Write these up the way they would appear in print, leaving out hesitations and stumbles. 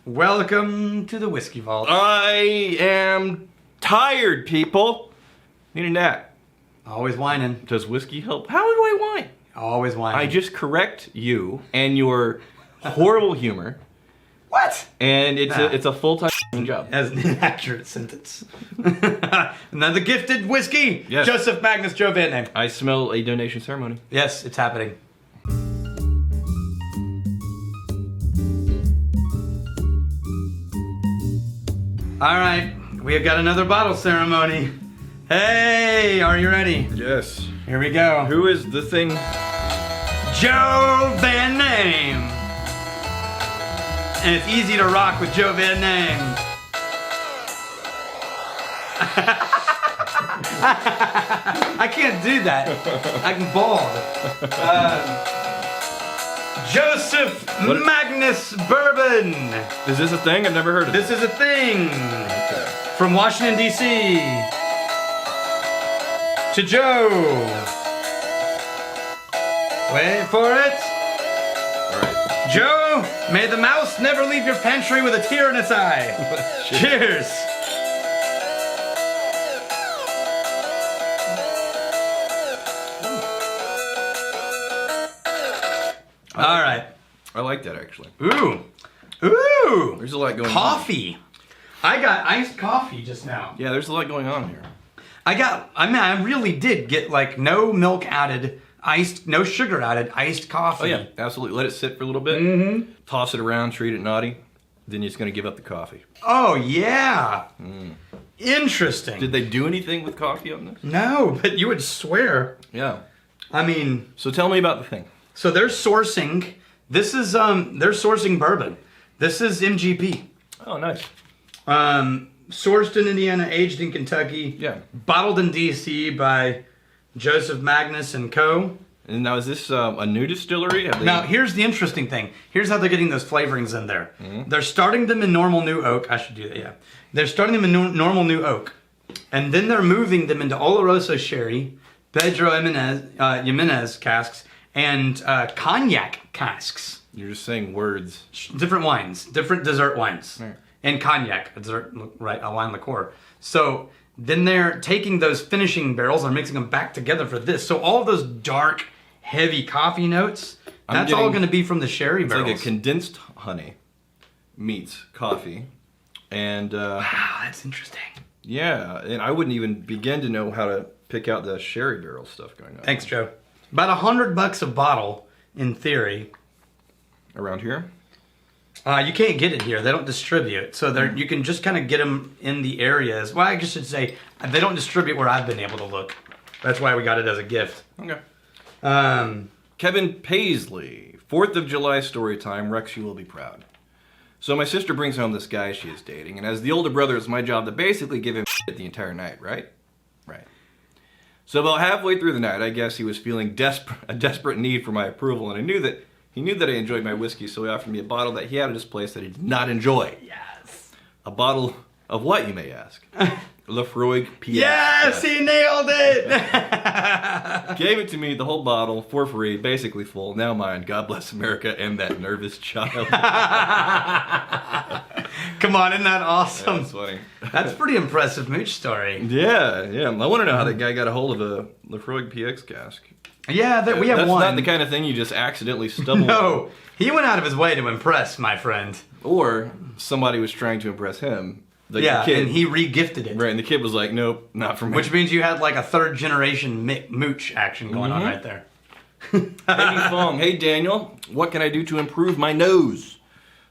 Welcome to the Whiskey Vault. I am tired, people. Need a nap. Always whining. Does whiskey help? How do I whine? Always whining. I just correct you and your horrible humor. What? And it's a full-time job. As an inaccurate sentence. Another gifted whiskey. Yes. Joseph Magnus Bourbon name. I smell a donation ceremony. Yes, it's happening. All right, we have got another bottle ceremony. Hey, are you ready? Yes. Here we go. Who is the thing? Joe Van Name. And it's easy to rock with Joe Van Name. I can't do that. I'm bald. Joseph Magnus Bourbon. Is this a thing? I've never heard of This is a thing. Okay. From Washington, D.C. to Joe. Wait for it. All right. Joe, may the mouse never leave your pantry with a tear in its eye. Cheers. All right. I like that, actually. Ooh. Ooh. There's a lot going on. Coffee. I got iced coffee just now. Yeah, there's a lot going on here. I really did get like no milk added, iced, no sugar added, iced coffee. Oh yeah, absolutely. Let it sit for a little bit. Mm-hmm. Toss it around, treat it naughty. Then you're just going to give up the coffee. Oh yeah. Interesting. Did they do anything with coffee on this? No, but you would swear. Yeah. I mean, So tell me about the thing. so they're sourcing, they're sourcing bourbon. This is MGP. Oh, nice. Sourced in Indiana, aged in Kentucky. Yeah. Bottled in DC by Joseph Magnus Co. And now is this a new distillery? Have they... Now, here's the interesting thing. Here's how they're getting those flavorings in there. They're starting them in normal new oak. I should do that, yeah. They're starting them in normal new oak. And then they're moving them into Oloroso sherry, Pedro Jimenez casks, and cognac casks. You're just saying words. Different wines, different dessert wines. Right. And cognac, a dessert, right, a wine liqueur. So then they're taking those finishing barrels and mixing them back together for this. So all of those dark, heavy coffee notes, that's all going to be from the sherry barrels. It's like a condensed honey meets coffee. And Wow, that's interesting. yeah, and I wouldn't even begin to know how to pick out the sherry barrel stuff going on. Thanks, Joe. About $100 a bottle, in theory. Around here? You can't get it here. They don't distribute. So you can just kind of get them in the areas. Well, I just should say, they don't distribute where I've been able to look. That's why we got it as a gift. Okay. Kevin Paisley, 4th of July story time. Rex, you will be proud. So my sister brings home this guy she is dating, and as the older brother, it's my job to basically give him shit the entire night, right? Right. So about halfway through the night, I guess he was feeling a desperate need for my approval, and he knew that I enjoyed my whiskey, so he offered me a bottle that he had at his place that he did not enjoy. Yes. A bottle of what, you may ask? Lafroig PX. Yes, he nailed it! Gave it to me, the whole bottle, for free, basically full. Now mine. God bless America and that nervous child. Come on, isn't that awesome? That's funny. That's a pretty impressive mooch story. Yeah. I want to know how that guy got a hold of a Lafroig PX cask. Yeah, we have That's one. not the kind of thing you just accidentally stumble on. No, he went out of his way to impress, my friend. Or somebody was trying to impress him. Like yeah, the kid. and he re-gifted it. Right, and the kid was like, nope, not for me. Which means you had like a third generation mooch action going on right there. Hey, Fong. Hey, Daniel. What can I do to improve my nose?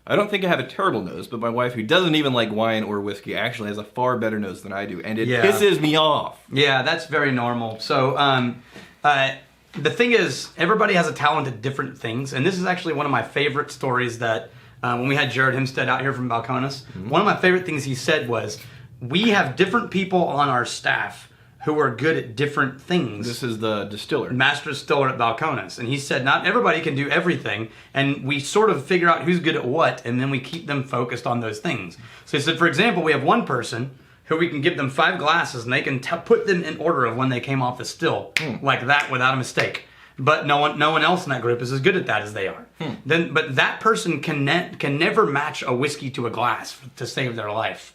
I don't think I have a terrible nose, but my wife, who doesn't even like wine or whiskey, actually has a far better nose than I do, and it pisses me off. Yeah, that's very normal. So, the thing is, everybody has a talent at different things, and this is actually one of my favorite stories that when we had Jared Hempstead out here from Balcones, one of my favorite things he said was, we have different people on our staff who are good at different things. This is the distiller. Master distiller at Balcones. And he said, not everybody can do everything, and we sort of figure out who's good at what, and then we keep them focused on those things. So he said, for example, we have one person who we can give them 5 glasses, and they can put them in order of when they came off the still, like that, without a mistake. but no one else in that group is as good at that as they are. But that person can never match a whiskey to a glass to save their life.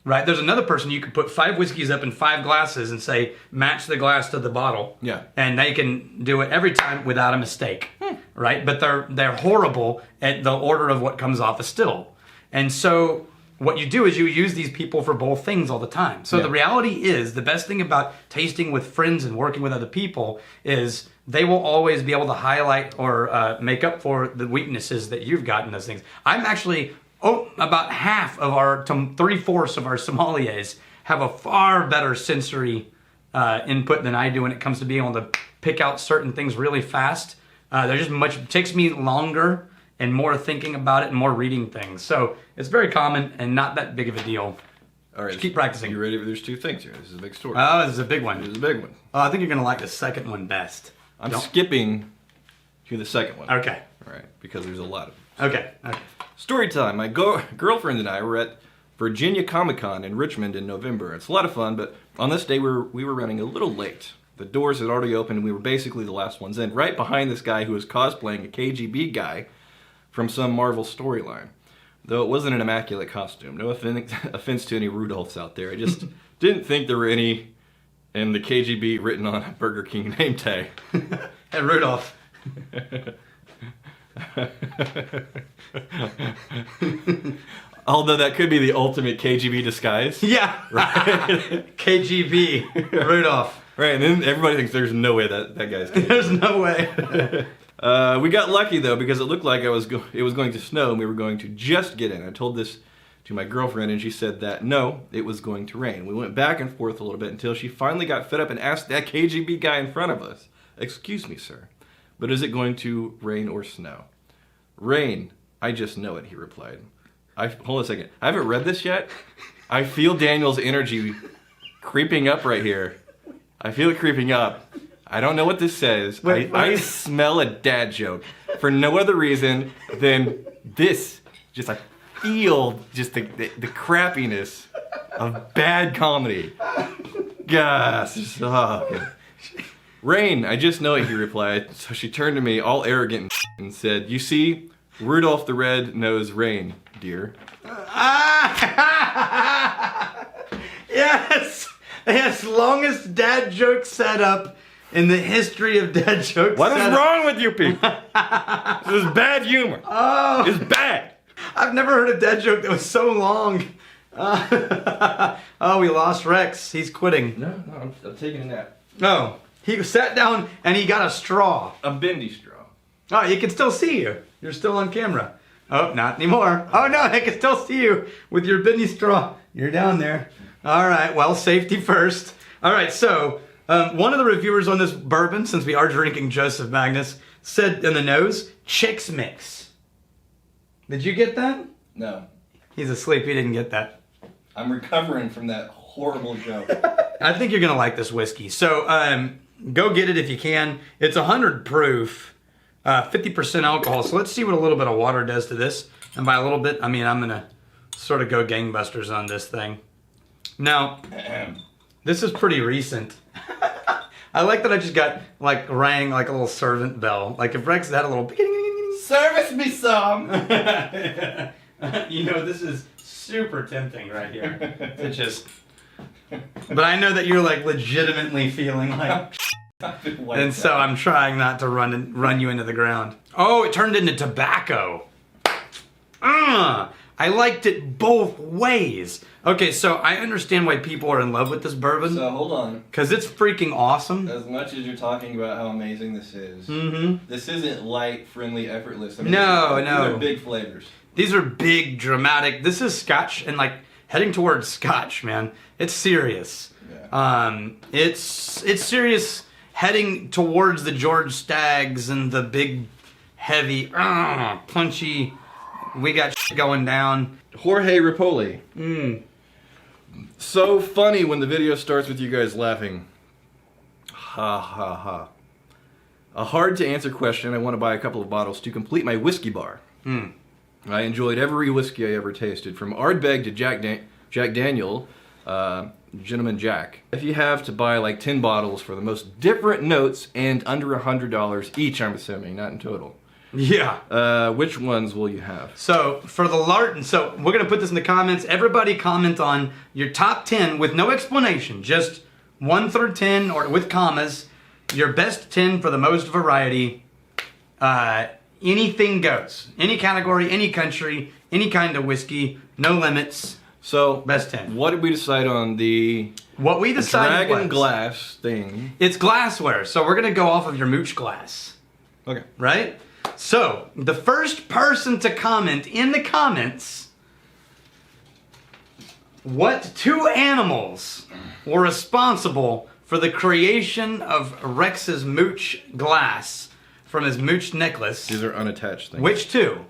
Right? There's another person you could put 5 whiskeys up in 5 glasses and say, match the glass to the bottle. Yeah. And they can do it every time without a mistake. Right? But they're horrible at the order of what comes off a still. And so what you do is you use these people for both things all the time. So the reality is, the best thing about tasting with friends and working with other people is they will always be able to highlight or make up for the weaknesses that you've got in those things. I'm actually... about half of our, to 3/4 of our sommeliers have a far better sensory input than I do when it comes to being able to pick out certain things really fast. They're just it takes me longer and more thinking about it and more reading things. So it's very common and not that big of a deal. All right, just keep practicing. You ready? There's 2 things here. This is a big story. Oh, this is a big one. This is a big one. Oh, I think you're going to like the second one best. I'm skipping to the second one. Okay. All right, because there's a lot of them. Okay. Story time. My girlfriend and I were at Virginia Comic-Con in Richmond in November. It's a lot of fun, but on this day we were running a little late. The doors had already opened and we were basically the last ones in, right behind this guy who was cosplaying a KGB guy from some Marvel storyline. Though it wasn't an immaculate costume. No offense to any Rudolphs out there. I just didn't think there were any in the KGB written on a Burger King name tag. Hey, Rudolph. Although that could be the ultimate KGB disguise. Yeah. Right. KGB. Rudolph. Right, and then everybody thinks there's no way that guy's KGB. There's no way. We got lucky though, because it looked like it was going to snow and we were going to just get in. I told this to my girlfriend and she said that no, it was going to rain. We went back and forth a little bit until she finally got fed up and asked that KGB guy in front of us, "Excuse me, sir, but is it going to rain or snow?" "Rain, I just know it," he replied. Hold on a second. I haven't read this yet. I feel Daniel's energy creeping up right here. I feel it creeping up. I don't know what this says. Wait. I smell a dad joke for no other reason than this. Just I feel just the crappiness of bad comedy. Gosh. Oh. "Rain, I just know it," he replied. So she turned to me all arrogant and said, "You see, Rudolph the Red knows rain, dear." Yes! Yes, longest dad joke setup in the history of dad jokes. What is wrong with you people? This is bad humor. Oh! It's bad. I've never heard a dad joke that was so long. Oh, we lost Rex. He's quitting. No, I'm taking a nap. Oh, he sat down and he got a straw. A bendy straw. Oh, you can still see you. You're still on camera. Oh, not anymore. Oh, no, I can still see you with your bendy straw. You're down there. All right, well, safety first. All right, so one of the reviewers on this bourbon, since we are drinking Joseph Magnus, said in the nose, "Chicks Mix." Did you get that? No. He's asleep. He didn't get that. I'm recovering from that horrible joke. I think you're going to like this whiskey. So go get it if you can. It's 100 proof, 50% alcohol. So let's see what a little bit of water does to this. And by a little bit, I mean I'm going to sort of go gangbusters on this thing. Now, this is pretty recent. I like that I just got, like, rang like a little servant bell. Like if Rex had a little... Service me some! You know, this is super tempting right here. To just... But I know that you're, like, legitimately feeling like... And so I'm trying not to run you into the ground. Oh, it turned into tobacco. I liked it both ways. Okay, so I understand why people are in love with this bourbon. So hold on. Because it's freaking awesome. As much as you're talking about how amazing this is, this isn't light, friendly, effortless. I mean, No. These are big flavors. These are big, dramatic. This is Scotch and like heading towards Scotch, man. It's serious. Yeah. It's serious heading towards the George Staggs and the big, heavy, punchy. We got shit going down. Jorge Ripoli. So funny when the video starts with you guys laughing. Ha ha ha. A hard to answer question. I want to buy a couple of bottles to complete my whiskey bar. I enjoyed every whiskey I ever tasted, from Ardbeg to Jack Daniel. Gentleman Jack. If you have to buy like 10 bottles for the most different notes and under $100 each, I'm assuming, not in total. Yeah. Which ones will you have? So for the so we're gonna put this in the comments. Everybody comment on your top 10 with no explanation, just 1 through 10 or with commas. Your best 10 for the most variety. Anything goes. Any category, any country, any kind of whiskey, no limits. So best 10. What did we decide on the what we decided dragon was, glass thing? It's glassware, so we're gonna go off of your mooch glass. Okay. Right? So the first person to comment in the comments what 2 animals were responsible for the creation of Rex's mooch glass from his mooch necklace. These are unattached things. Which 2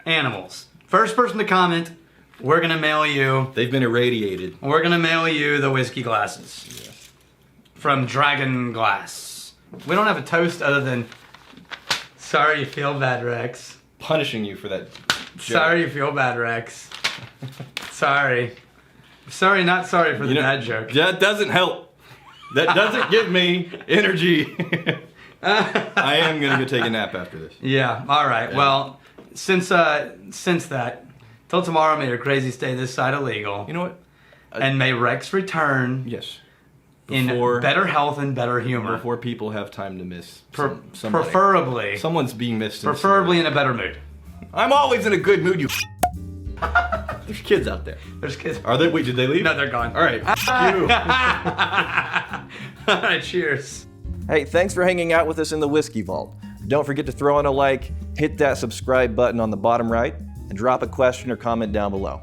animals? First person to comment, we're gonna mail you. They've been irradiated. We're gonna mail you the whiskey glasses. Yes. From Dragon Glass. We don't have a toast other than sorry you feel bad, Rex. Punishing you for that joke. Sorry you feel bad, Rex. Sorry. Sorry, not sorry for the bad joke. That doesn't help. That doesn't give me energy. I am gonna go take a nap after this. Yeah, alright. Yeah. Well, since that, till tomorrow may your crazy stay this side of legal. You know what? And may Rex return Yes. in better health and better humor. Before people have time to miss somebody. Preferably. Someone's being missed. Preferably in a better mood. I'm always in a good mood, you There's kids out there. There's kids. Are they? Wait, did they leave? No, they're gone. All right. You. All right, cheers. Hey, thanks for hanging out with us in the Whiskey Vault. Don't forget to throw in a like, hit that subscribe button on the bottom right, and drop a question or comment down below.